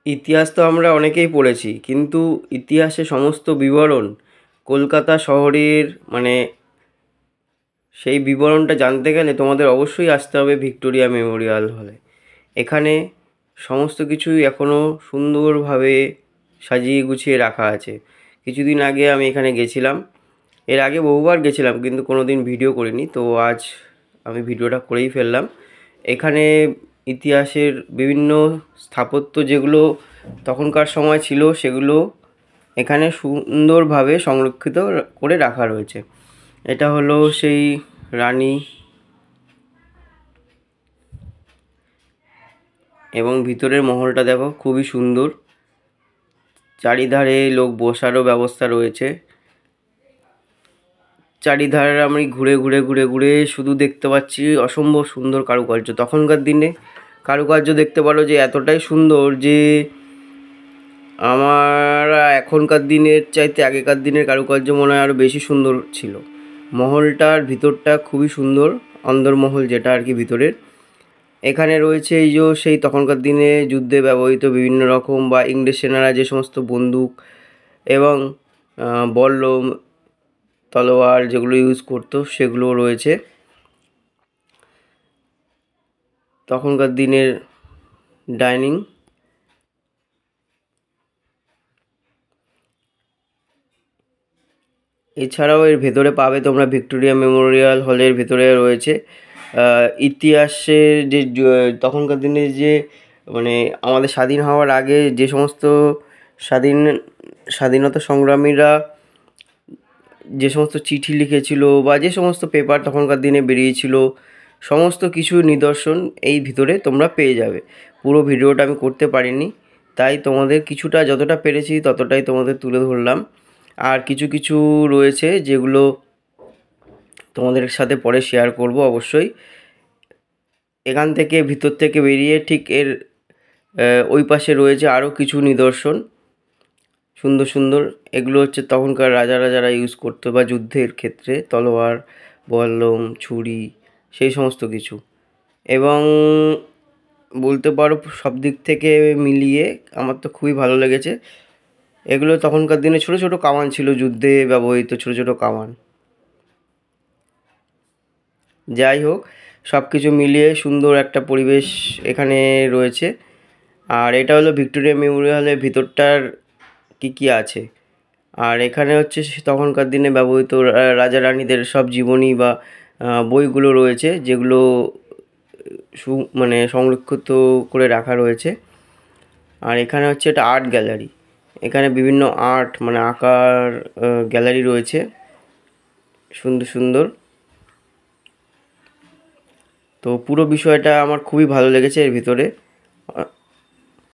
ইতিহাস তো আমরা অনেকেই পড়েছি, কিন্তু ইতিহাসের সমস্ত বিবরণ কলকাতা শহরের সেই বিবরণটা জানতে গেলে তোমাদের অবশ্যই আসতে হবে ভিক্টোরিয়া মেমোরিয়াল হলে। এখানে সমস্ত কিছুই এখনও সুন্দরভাবে সাজিয়ে গুছিয়ে রাখা আছে। কিছুদিন আগে আমি এখানে গেছিলাম। এর আগে বহুবার গেছিলাম, কিন্তু কোনো দিন ভিডিও করিনি, তো আজ আমি ভিডিওটা করেই ফেললাম। এখানে ইতিহাসের বিভিন্ন স্থাপত্য যেগুলো তখনকার সময় ছিল, সেগুলো এখানে সুন্দরভাবে সংরক্ষিত করে রাখা রয়েছে। এটা হলো সেই রানী, এবং ভিতরের মহলটা দেখো খুবই সুন্দর। চারিধারে লোক বসারও ব্যবস্থা রয়েছে। চারিধারে আমি ঘুরে ঘুরে ঘুরে ঘুরে শুধু দেখতে পাচ্ছি অসম্ভব সুন্দর কারুকার্য। তখনকার দিনে কারুকার্য দেখতে পারো যে এতটাই সুন্দর যে আমরা এখনকার দিনের চাইতে আগেকার দিনের কারুকার্য মনে হয় আরও বেশি সুন্দর ছিল। মহলটার ভিতরটা খুবই সুন্দর, অন্দরমহল যেটা আর কি ভিতরের। এখানে রয়েছে এই যে সেই তখনকার দিনে যুদ্ধে ব্যবহৃত বিভিন্ন রকম বা ইংরেজ সেনারা যে সমস্ত বন্দুক এবং বল্লম, তলোয়ার যেগুলো ইউজ করতো সেগুলো রয়েছে। তখনকার দিনের ডাইনিং, এছাড়াও এর ভেতরে পাবে তোমরা ভিক্টোরিয়া মেমোরিয়াল হলের ভেতরে রয়েছে ইতিহাসের যে তখনকার দিনে যে আমাদের স্বাধীন হওয়ার আগে যে সমস্ত স্বাধীনতা সংগ্রামীরা যে সমস্ত চিঠি লিখেছিল বা যে সমস্ত পেপার তখনকার দিনে বেরিয়েছিল, সমস্ত কিছু নিদর্শন এই ভিতরে তোমরা পেয়ে যাবে। পুরো ভিডিওটা আমি করতে পারিনি, তাই তোমাদের কিছুটা যতটা পেরেছি ততটাই তোমাদের তুলে ধরলাম। আর কিছু কিছু রয়েছে যেগুলো তোমাদের সাথে পরে শেয়ার করব অবশ্যই। এখান থেকে ভিতর থেকে বেরিয়ে ঠিক এর ওই পাশে রয়েছে আরও কিছু নিদর্শন সুন্দর সুন্দর। এগুলো হচ্ছে তখনকার রাজারা ইউজ করতো বা যুদ্ধের ক্ষেত্রে তলোয়ার, বল্লম, ছুরি, সেই সমস্ত কিছু। এবং বলতে পারো সব দিক থেকে মিলিয়ে আমার তো খুবই ভালো লেগেছে। এগুলো তখনকার দিনে ছোট ছোট কামান ছিল, যুদ্ধে ব্যবহৃত ছোট ছোট কামান। যাই হোক, সব কিছু মিলিয়ে সুন্দর একটা পরিবেশ এখানে রয়েছে। আর এটা হলো ভিক্টোরিয়া মেমোরিয়ালের ভিতরটার কী আছে। আর এখানে হচ্ছে তখনকার দিনে ব্যবহৃত রাজা রানীদের সব জীবনী বা বইগুলো রয়েছে, যেগুলো সংরক্ষিত করে রাখা রয়েছে। আর এখানে হচ্ছে একটা আর্ট গ্যালারি। এখানে বিভিন্ন আর্ট আঁকার গ্যালারি রয়েছে সুন্দর সুন্দর। তো পুরো বিষয়টা আমার খুবই ভালো লেগেছে এর ভিতরে।